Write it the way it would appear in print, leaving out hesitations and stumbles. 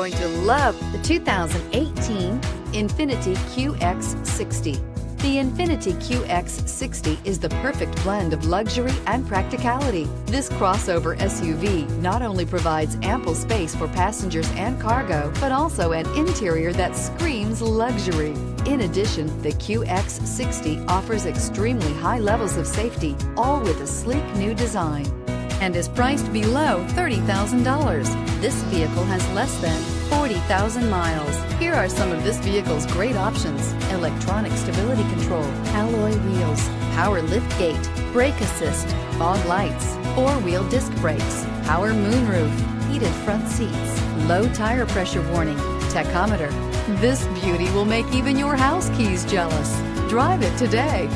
Going to love the 2018 Infiniti QX60. The Infiniti QX60 is the perfect blend of luxury and practicality. This crossover SUV not only provides ample space for passengers and cargo, but also an interior that screams luxury. In addition, the QX60 offers extremely high levels of safety, all with a sleek new design, and is priced below $30,000. This vehicle has less than 40,000 miles. Here are some of this vehicle's great options: electronic stability control, alloy wheels, power liftgate, brake assist, fog lights, four-wheel disc brakes, power moonroof, heated front seats, low tire pressure warning, tachometer. This beauty will make even your house keys jealous. Drive it today.